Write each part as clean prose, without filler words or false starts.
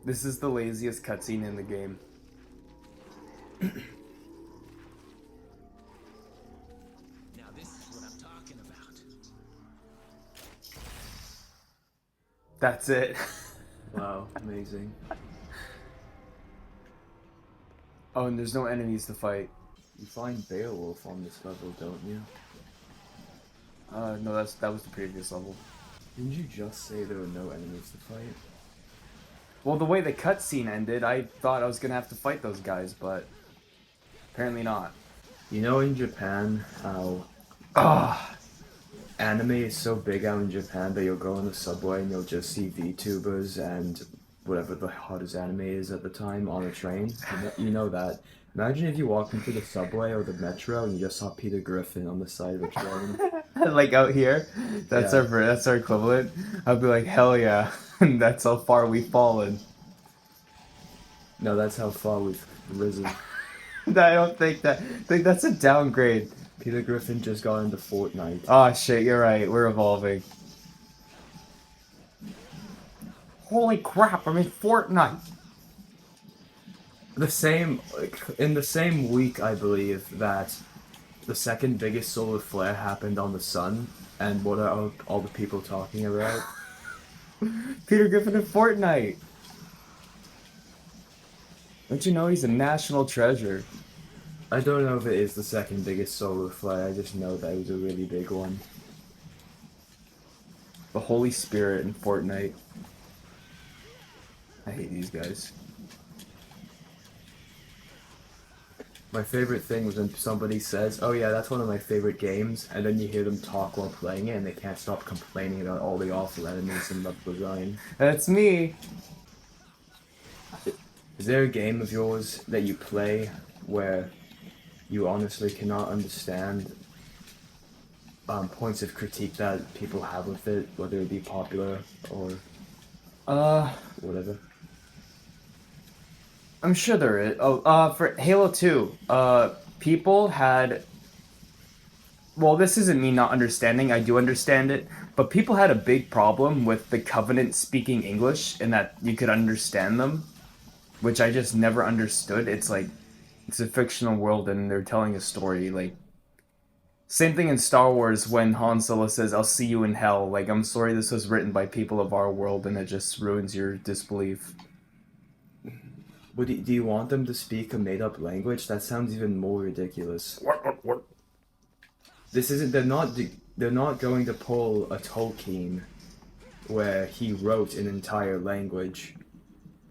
This is the laziest cutscene in the game. Now this is what I'm talking about. That's it. Wow, amazing. Oh, and there's no enemies to fight. You find Beowulf on this level, don't you? No, that was the previous level. Didn't you just say there were no enemies to fight? Well, the way the cutscene ended, I thought I was gonna have to fight those guys, but apparently not. You know in Japan how Ah, anime is so big out in Japan that you'll go on the subway and you'll just see VTubers and whatever the hottest anime is at the time on a train. You know that. Imagine if you walked into the subway or the metro and you just saw Peter Griffin on the side of a train. like out here, Yeah. that's our equivalent. I'd be like, hell yeah, that's how far we've fallen. No, that's how far we've risen. I don't think that. I think that's a downgrade. Peter Griffin just got into Fortnite. Oh shit, you're right. We're evolving. Holy crap! I'm in Fortnite. In the same week, I believe, that the second biggest solar flare happened on the sun, and what are all the people talking about? Peter Griffin in Fortnite. Don't you know he's a national treasure? I don't know if it is the second biggest solar flare, I just know that it was a really big one. The Holy Spirit in Fortnite. I hate these guys. My favorite thing was when somebody says, oh yeah, that's one of my favorite games, and then you hear them talk while playing it, and they can't stop complaining about all the awful enemies and level design. That's me. Is there a game of yours that you play where you honestly cannot understand points of critique that people have with it, whether it be popular or whatever? I'm sure there is. Oh, for Halo 2, people had. Well, this isn't me not understanding. I do understand it, but people had a big problem with the Covenant speaking English and that you could understand them, which I just never understood. It's like it's a fictional world and they're telling a story. Like same thing in Star Wars when Han Solo says, "I'll see you in hell." Like I'm sorry, this was written by people of our world, and it just ruins your disbelief. Do you want them to speak a made-up language? That sounds even more ridiculous. What? This isn't. They're not going to pull a Tolkien, where he wrote an entire language.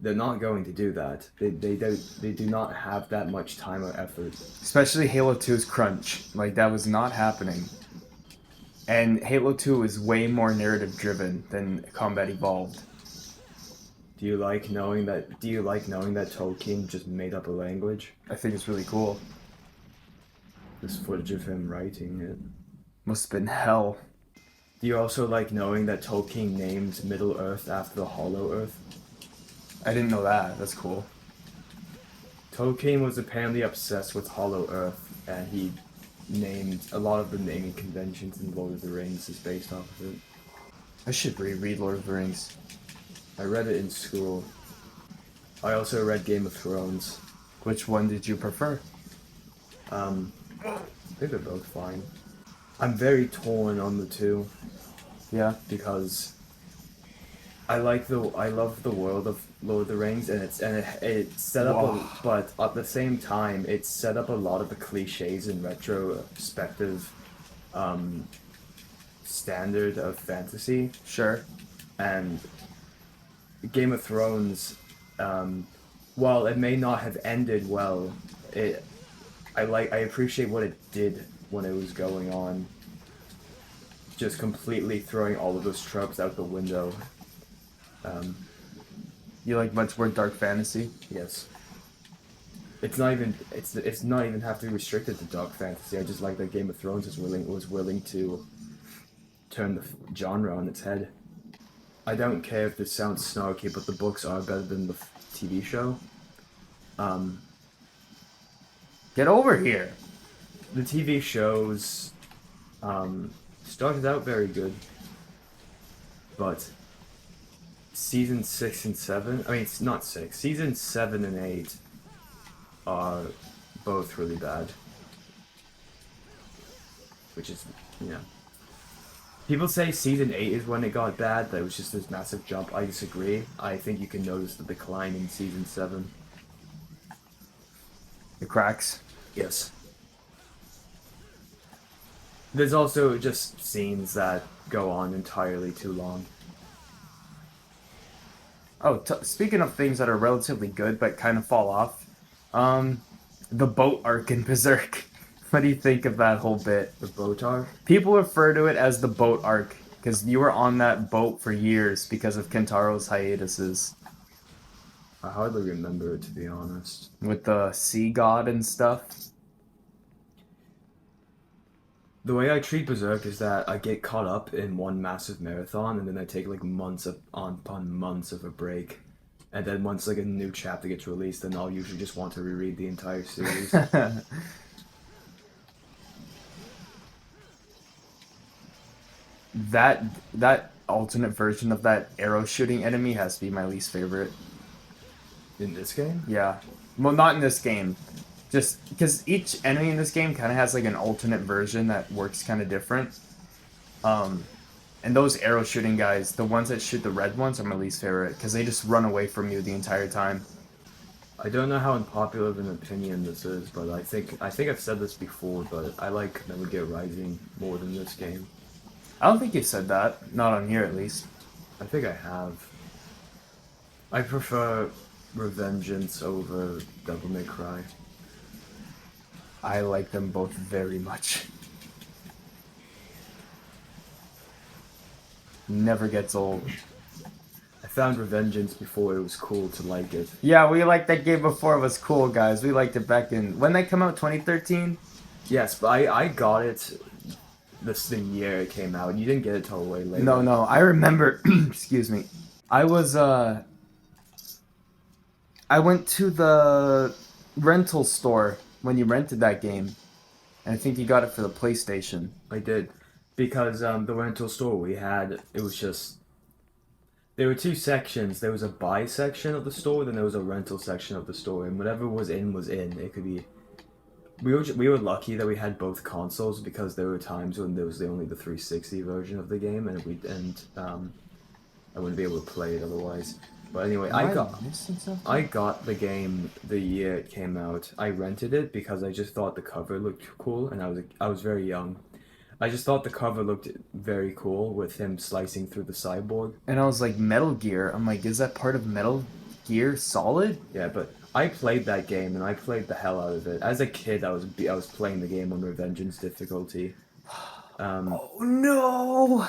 They're not going to do that. They do not have that much time or effort. Especially Halo 2's crunch. Like that was not happening. And Halo 2 is way more narrative driven than Combat Evolved. Do you like knowing that Tolkien just made up a language? I think it's really cool. There's footage of him writing it. Must have been hell. Do you also like knowing that Tolkien named Middle Earth after the Hollow Earth? I didn't know that. That's cool. Tolkien was apparently obsessed with Hollow Earth, and he named a lot of the naming conventions in Lord of the Rings is based off of it. I should reread Lord of the Rings. I read it in school. I also read Game of Thrones. Which one did you prefer? I think they're both fine. I'm very torn on the two Yeah. because I love the world of Lord of the Rings, and it's set up, but at the same time, it's set up a lot of the cliches and retrospective standard of fantasy. Sure. And Game of Thrones, while it may not have ended well, I appreciate what it did when it was going on. Just completely throwing all of those tropes out the window. You like much more dark fantasy? Yes. It's not even have to be restricted to dark fantasy. I just like that Game of Thrones was willing to turn the genre on its head. I don't care if this sounds snarky, but the books are better than the TV show. Get over here. The TV shows started out very good, but season 6 and 7. I mean, it's not 6. Season 7 and 8 are both really bad. Which is, you know. People say season 8 is when it got bad, that it was just this massive jump. I disagree. I think you can notice the decline in season 7. The cracks. Yes. There's also just scenes that go on entirely too long. Oh, speaking of things that are relatively good but kind of fall off, the boat arc in Berserk. What do you think of that whole bit? The Botar? People refer to it as the boat arc because you were on that boat for years because of Kentaro's hiatuses I hardly remember it, to be honest. with the sea god and stuff. The way I treat Berserk is that I get caught up in one massive marathon, and then I take like months upon months of a break. And then once like a new chapter gets released, then I'll usually just want to reread the entire series. That alternate version of that arrow shooting enemy has to be my least favorite. In this game? Yeah. Well, not in this game. Just because each enemy in this game kind of has like an alternate version that works kind of different. And those arrow shooting guys, the ones that shoot the red ones, are my least favorite because they just run away from you the entire time. I don't know how unpopular of an opinion this is, but I think I've said this before, but I like Metal Gear Rising more than this game. I don't think you've said that. Not on here, at least. I think I have. I prefer Revengeance over Devil May Cry. I like them both very much. Never gets old. I found Revengeance before it was cool to like it. Yeah, we liked that game before it was cool, guys. We liked it back in... When they come out, 2013? Yes, but I got it the year it came out. You didn't get it till way later. No. I remember... excuse me. I went to the rental store when you rented that game. And I think you got it for the PlayStation. I did. Because the rental store we had, it was just... There were two sections. There was a buy section of the store, then there was a rental section of the store. And whatever was in, was in. It could be... We were lucky that we had both consoles because there were times when there was only the 360 version of the game, and I wouldn't be able to play it otherwise. But anyway, I got the game the year it came out. I rented it because I just thought the cover looked cool, and I was very young. I just thought the cover looked very cool with him slicing through the cyborg. And I was like, Metal Gear? I'm like, is that part of Metal Gear Solid? Yeah, but I played that game and I played the hell out of it. As a kid, I was playing the game on Revengeance difficulty. Oh no!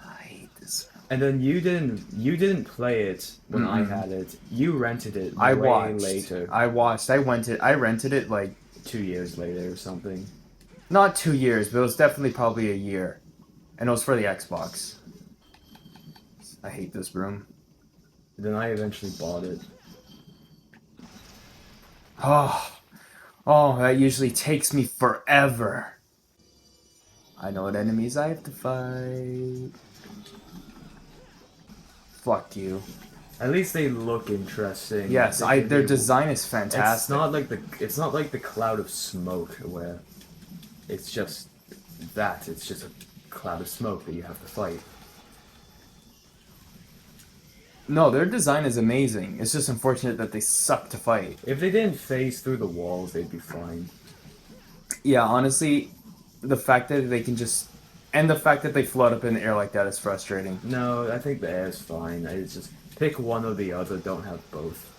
I hate this. And then you didn't play it when I had it. You rented it I way watched. later. I rented it like 2 years later or something. not 2 years, but it was definitely probably a year, and it was for the Xbox. I hate this room. And then I eventually bought it. Oh, that usually takes me forever. I know what enemies I have to fight. Fuck you. At least they look interesting. Yes, their design is fantastic. It's not like the cloud of smoke where it's just that. It's just a cloud of smoke that you have to fight. No, their design is amazing. It's just unfortunate that they suck to fight. If they didn't phase through the walls, they'd be fine. Yeah, honestly, the fact that they can just... And the fact that they float up in the air like that is frustrating. No, I think the air's fine. It's just pick one or the other, don't have both.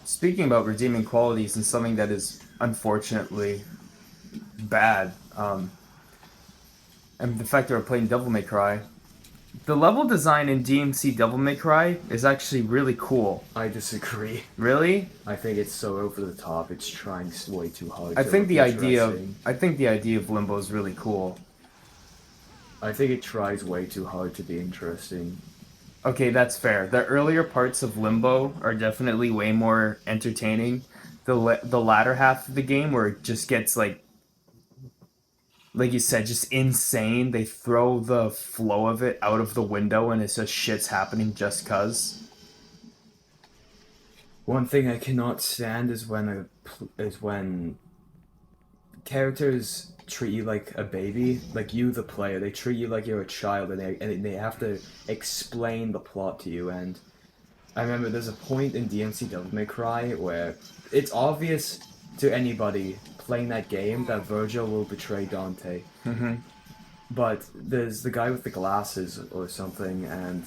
Speaking about redeeming qualities and something that is unfortunately bad, and the fact that we're playing Devil May Cry, the level design in DMC Devil May Cry is actually really cool. I disagree. Really? I think it's so over the top. It's trying way too hard. I to think look the idea interesting. of Limbo is really cool. I think it tries way too hard to be interesting. Okay, that's fair. The earlier parts of Limbo are definitely way more entertaining. The latter half of the game where it just gets like you said, just insane. They throw the flow of it out of the window and it's just shit's happening just cuz. One thing I cannot stand is when characters treat you like a baby, like you, the player. They treat you like you're a child, and they have to explain the plot to you. And I remember there's a point in DMC Devil May Cry where it's obvious to anybody playing that game that Virgil will betray Dante. Mm-hmm. But there's the guy with the glasses or something, and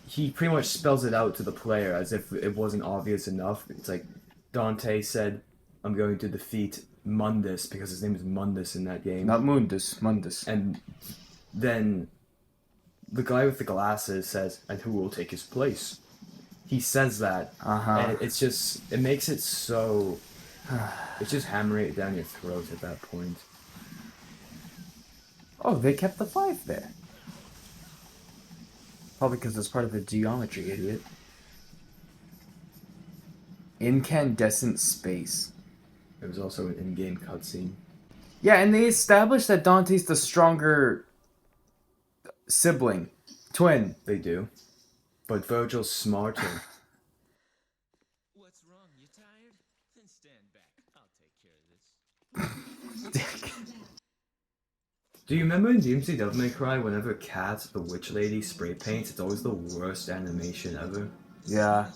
he pretty much spells it out to the player as if it wasn't obvious enough. It's like Dante said, "I'm going to defeat Mundus," because his name is Mundus in that game. Not Mundus, Mundus. And then the guy with the glasses says, "And who will take his place?" He says that, and it makes it so. It's just hammering it down your throat at that point. Oh, they kept the 5 there. Probably because it's part of the geometry, idiot. Incandescent space. There was also an in-game cutscene. Yeah, and they established that Dante's the stronger sibling. Twin. They do. But Virgil's smarter. What's wrong? You tired? Then stand back. I'll take care of this. Dick. Do you remember in DMC Devil May Cry, whenever Cat, the witch lady, spray paints, it's always the worst animation ever? Yeah.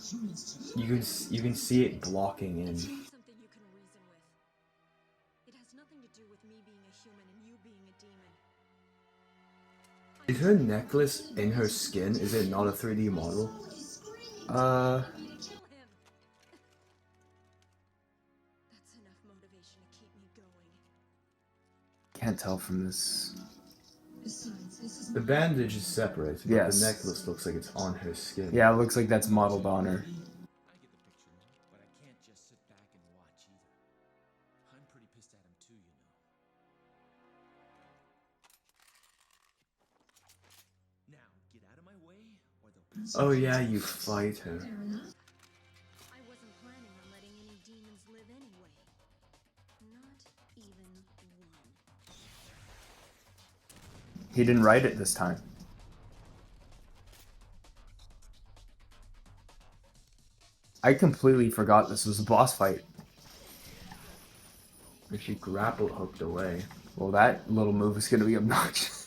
You can see it blocking in. Something you can reason with. It has nothing to do with me being a human and you being a demon. Is her necklace in her skin? Is it not a 3D model? Kill him. That's enough motivation to keep me going. Can't tell from this. The bandage is separate, but Yes. the necklace looks like it's on her skin. Yeah, it looks like that's modeled on her. I get the picture, but I can't just sit back and watch either. I'm pretty pissed at him too, you know. Now, get out of my way, or they'll... Oh yeah, you fight her. I wasn't planning on letting any demons live anyway. Not even one. He didn't write it this time. I completely forgot this was a boss fight. And she grapple hooked away. Well, that little move is gonna be obnoxious.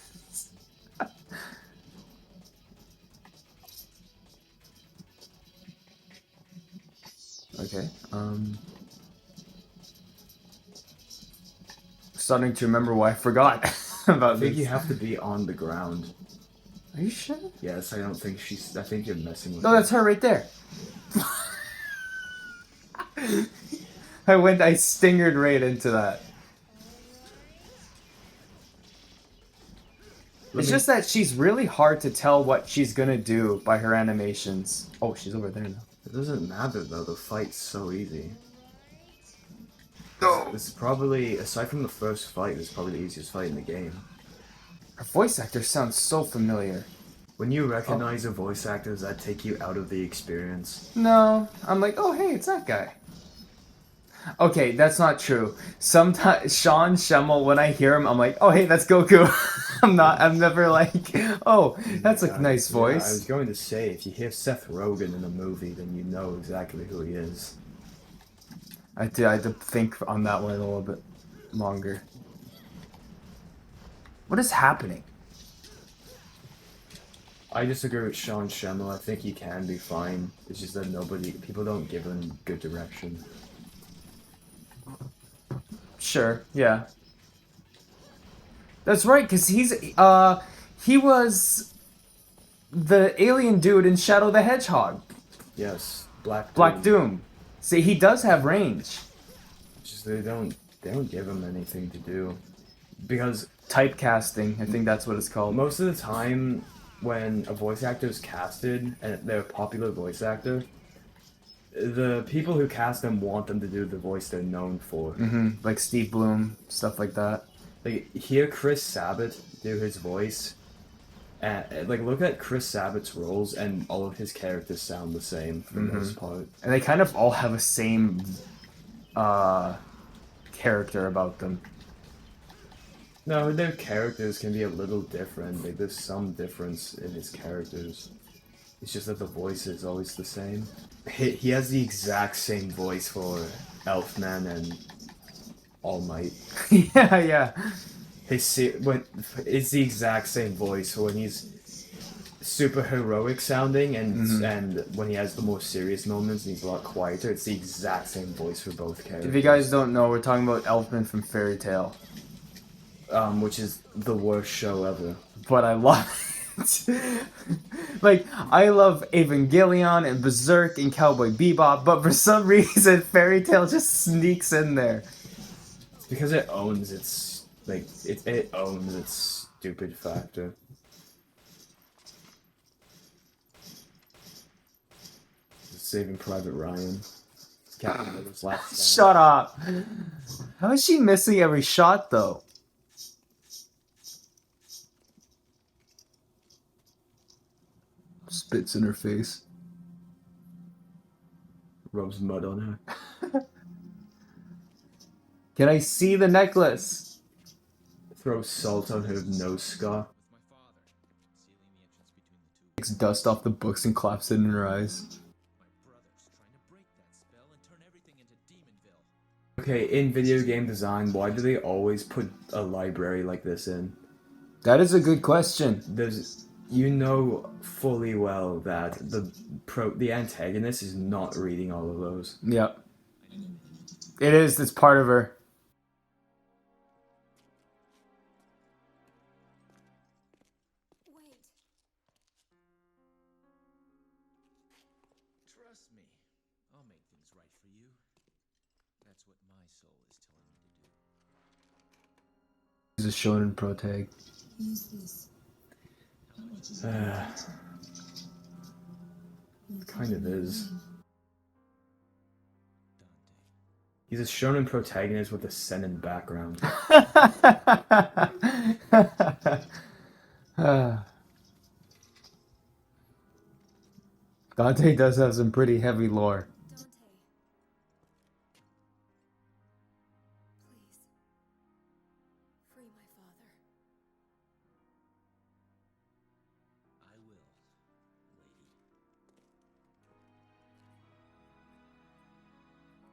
Okay, starting to remember why I forgot about I think this. you have to be on the ground. Are you sure? Yes, I don't think she's. I think you're messing with No, that's her right there. I stingered right into that. It's just that she's really hard to tell what she's gonna do by her animations. Oh, she's over there now. It doesn't matter though, the fight's so easy. No. This is probably, aside from the first fight, this is probably the easiest fight in the game. Her voice actor sounds so familiar. When you recognize a voice actor, does that take you out of the experience? No, I'm like, oh hey, it's that guy. Okay, that's not true. Sometimes Sean Schemmel, when I hear him, I'm like, oh hey, that's Goku. I'm never like, oh, that's a nice Yeah, I was voice. going to say, if you hear Seth Rogen in a movie, then you know exactly who he is. I had to think on that one a little bit longer. What is happening? I disagree with Sean Schemmel. I think he can be fine. It's just that people don't give him good direction. Sure, yeah. That's right, because he was the alien dude in Shadow the Hedgehog. Yes, Black Black Doom. See, he does have range. It's just they don't give him anything to do. Because Typecasting, I think that's what it's called. most of the time when a voice actor is casted and they're a popular voice actor, the people who cast them want them to do the voice they're known for. Like Steve Bloom, stuff like that. Like, hear Chris Sabat do his voice, and like look at Chris Sabat's roles, and all of his characters sound the same for the most part. And they kind of all have a same character about them. No, their characters can be a little different. Like, there's some difference in his characters. It's just that the voice is always the same. He has the exact same voice for Elfman and All Might. Yeah, yeah. It's the exact same voice when he's super heroic sounding and when he has the more serious moments and he's a lot quieter. It's the exact same voice for both characters. If you guys don't know, we're talking about Elfman from Fairy Tale. Which is the worst show ever. But I love it. Like, I love Evangelion and Berserk and Cowboy Bebop, but for some reason, Fairy Tale just sneaks in there. It's because it owns its it owns its stupid factor. Saving Private Ryan. Captain America's last stand. Shut up. How is she missing every shot, though? Spits in her face. Rubs mud on her. Can I see the necklace? Throws salt on her nose scar. With my father, sealing the entrance between the two. Takes dust off the books and claps it in her eyes. My brother's trying to break that spell and turn everything into Demonville. Okay, in video game design, why do they always put a library like this in? That is a good question. You know fully well that the antagonist is not reading all of those. Yep. It is. It's part of her. Wait. Trust me, I'll make things right for you. That's what my soul is telling me to do. He's a shonen protag. Kind of is. Dante. He's a shonen protagonist with a seinen background. Dante does have some pretty heavy lore. Dante. Please. Free my father. I will,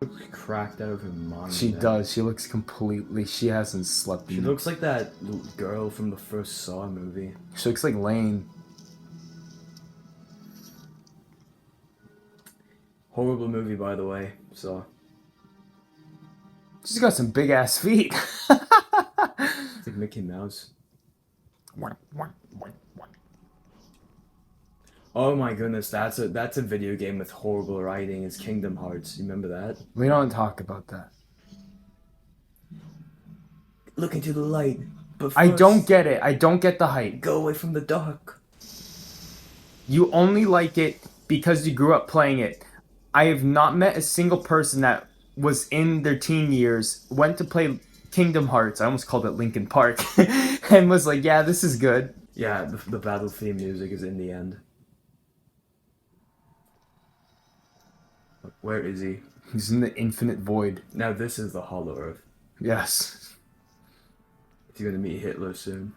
lady. Looks cracked out of her mind. She now. does. She looks completely. She hasn't slept. She looks like that girl from the first Saw movie. She looks like Lane. Horrible movie, by the way. Saw. She's got some big ass feet. It's like Mickey Mouse. Oh my goodness, that's a video game with horrible writing. It's Kingdom Hearts. You remember that? We don't talk about that. Look into the light, but I first, don't get it. I don't get the hype. go away from the dark. You only like it because you grew up playing it. I have not met a single person that was in their teen years, went to play Kingdom Hearts, I almost called it Linkin Park, and was like, yeah, this is good. Yeah, the battle theme music is in the end. Where is he? He's in the infinite void. Now this is the Hollow Earth. Yes. He's gonna meet Hitler soon.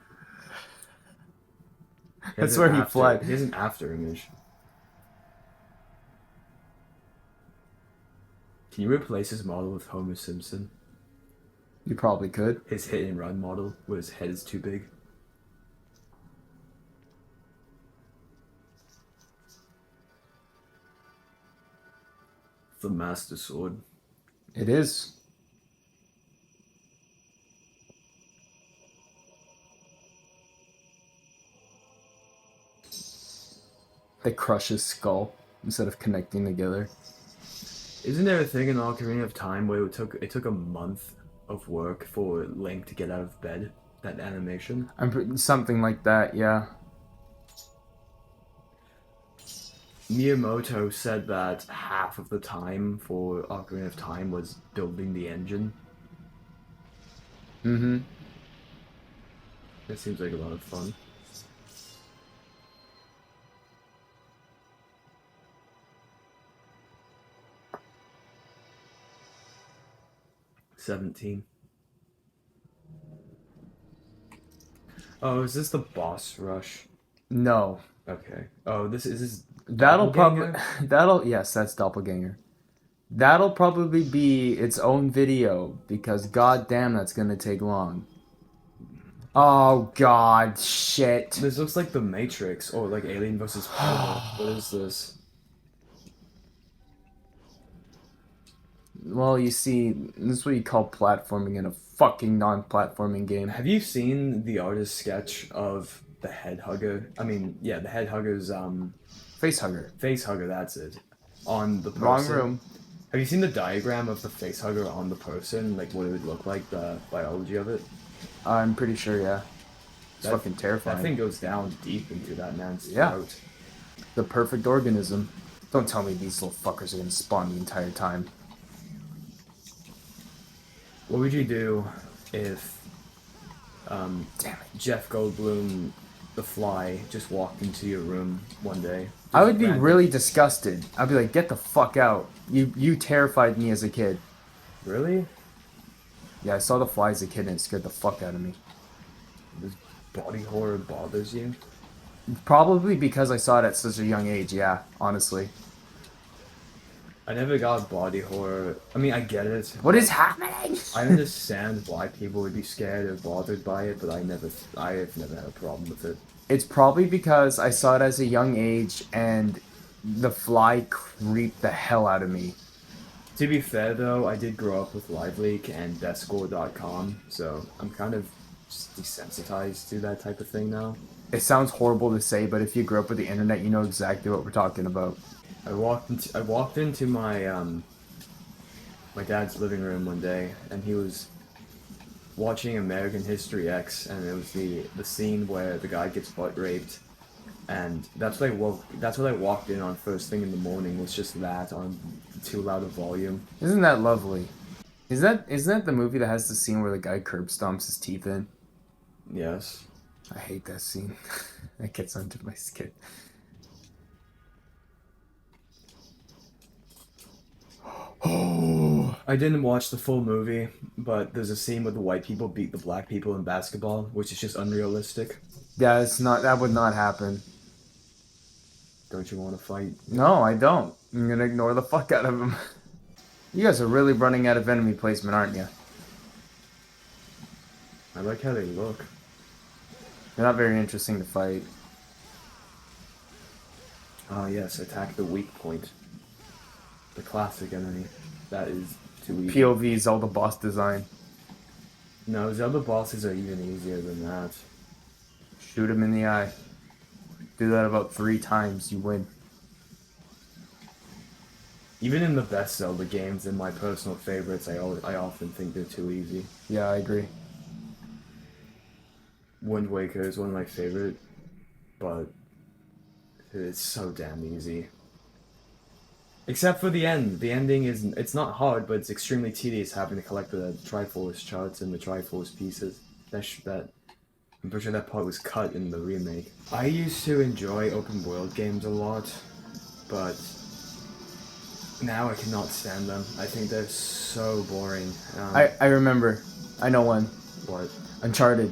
That's where he fled. He has an after image. Can you replace his model with Homer Simpson? You probably could. His hit and run model, where his head is too big. The Master Sword. It is. They crush his skull instead of connecting together. Isn't there a thing in Ocarina of Time where it took a month of work for Link to get out of bed? That animation? Something like that, yeah. Miyamoto said that half of the time for Ocarina of Time was building the engine. Mm-hmm. That seems like a lot of fun. $17. Oh, is this the boss rush? No. Okay. Oh, this is That'll probably Doppelganger? that'll yes, that's doppelganger. That'll probably be its own video because goddamn, that's gonna take long. Oh god, shit. This looks like The Matrix or like Alien versus Predator. What is this? Well, you see, this is what you call platforming in a fucking non-platforming game. Have you seen the artist sketch of the head hugger? I mean, yeah, the head hugger's Face hugger. face hugger, that's it. On the person. Wrong room. Have you seen the diagram of the face hugger on the person? Like what it would look like, the biology of it? I'm pretty sure, yeah. It's That- fucking terrifying. That thing goes down deep into that man's Yeah. throat. The perfect organism. Don't tell me these little fuckers are gonna spawn the entire time. What would you do if Damn it. Jeff Goldblum, the Fly, just walked into your room one day? I would be Random. really disgusted. I'd be like, get the fuck out. You terrified me as a kid. Really? Yeah, I saw The Fly as a kid and it scared the fuck out of me. This body horror bothers you? Probably because I saw it at such a young age, yeah, honestly. I never got body horror. I mean, I get it. What is happening? I understand why people would be scared or bothered by it, but I have never had a problem with it. It's probably because I saw it as a young age and The Fly creeped the hell out of me. To be fair, though, I did grow up with LiveLeak and BestScore.com, so I'm kind of just desensitized to that type of thing now. It sounds horrible to say, but if you grew up with the internet, you know exactly what we're talking about. I walked into my my dad's living room one day, and he was watching American History X, and it was the scene where the guy gets butt raped, and that's what I walked in on first thing in the morning, was just that on too loud a volume. Isn't that lovely? Isn't that the movie that has the scene where the guy curb stomps his teeth in? Yes. I hate that scene. That gets under my skin. Oh, I didn't watch the full movie, but there's a scene where the white people beat the black people in basketball, which is just unrealistic. yeah, it's not. That would not happen. Don't you want to fight? No, I don't. I'm gonna ignore the fuck out of him. You guys are really running out of enemy placement, aren't you? I like how they look. They're not very interesting to fight. Ah, yes, attack the weak point. The classic enemy. That is too easy. POV Zelda boss design. No, Zelda bosses are even easier than that. Shoot him in the eye. Do that about 3 times, you win. Even in the best Zelda games and my personal favorites, I often think they're too easy. Yeah, I agree. Wind Waker is one of my favorite, but it's so damn easy. Except for the end. The ending it's not hard, but it's extremely tedious having to collect the Triforce charts and the Triforce pieces. That I'm pretty sure that part was cut in the remake. I used to enjoy open world games a lot, but now I cannot stand them. I think they're so boring. I remember. I know one. What? Uncharted.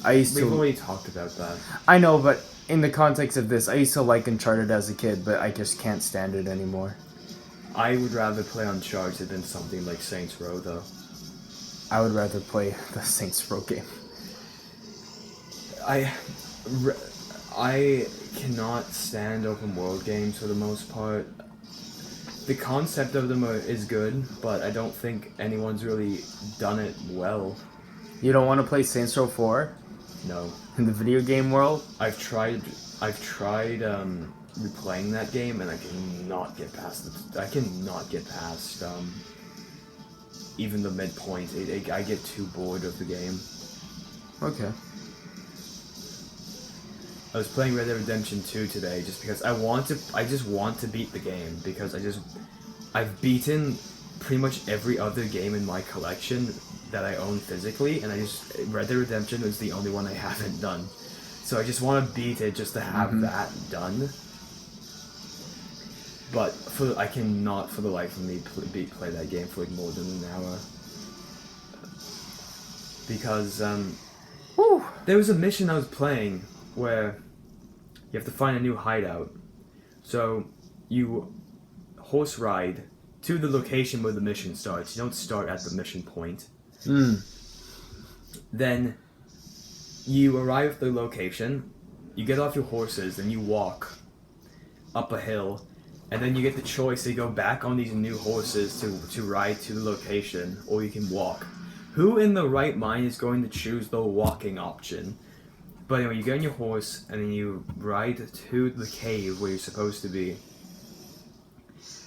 I used We've to. already talked about that. I know, but in the context of this, I used to like Uncharted as a kid, but I just can't stand it anymore. I would rather play Uncharted than something like Saints Row, though. I would rather play the Saints Row game. I cannot stand open world games for the most part. The concept of them is good, but I don't think anyone's really done it well. You don't want to play Saints Row 4 No. in the video game world? I've tried replaying that game, and I cannot get past even the midpoint. I get too bored of the game. Okay. I was playing Red Dead Redemption 2 today just because I just want to beat the game, because I've beaten pretty much every other game in my collection that I own physically, and Red Dead Redemption is the only one I haven't done. So I just want to beat it just to have that done. But I cannot for the life of me play that game for like more than an hour. Because there was a mission I was playing where you have to find a new hideout. So you horse ride to the location where the mission starts. You don't start at the mission point. Then you arrive at the location, you get off your horses, and you walk up a hill, and then you get the choice to go back on these new horses to ride to the location, or you can walk. Who in the right mind is going to choose the walking option? But anyway, you get on your horse, and then you ride to the cave where you're supposed to be.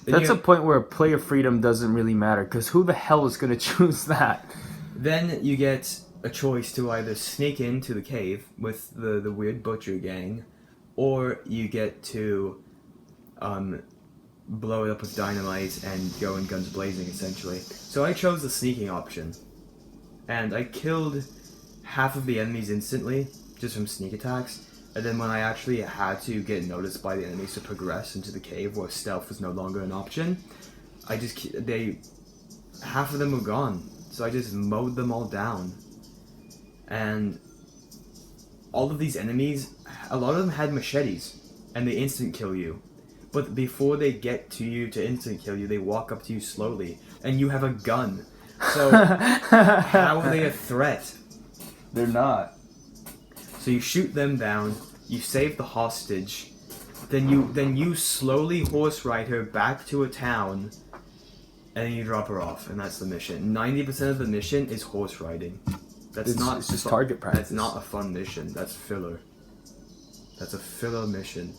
Then That's a point where player freedom doesn't really matter, because who the hell is going to choose that? Then you get a choice to either sneak into the cave with the weird butcher gang, or you get to blow it up with dynamite and go in guns blazing, essentially. So I chose the sneaking option, and I killed half of the enemies instantly, just from sneak attacks, and then when I actually had to get noticed by the enemies to progress into the cave where stealth was no longer an option, half of them were gone, so I just mowed them all down. And all of these enemies, a lot of them had machetes, and they instant kill you. But before they get to you to instant kill you, they walk up to you slowly, and you have a gun. So how are they a threat? They're not. So you shoot them down, you save the hostage, then you slowly horse ride her back to a town, and then you drop her off, and that's the mission. 90% of the mission is horse riding. It's just target practice. That's not a fun mission. That's filler. That's a filler mission.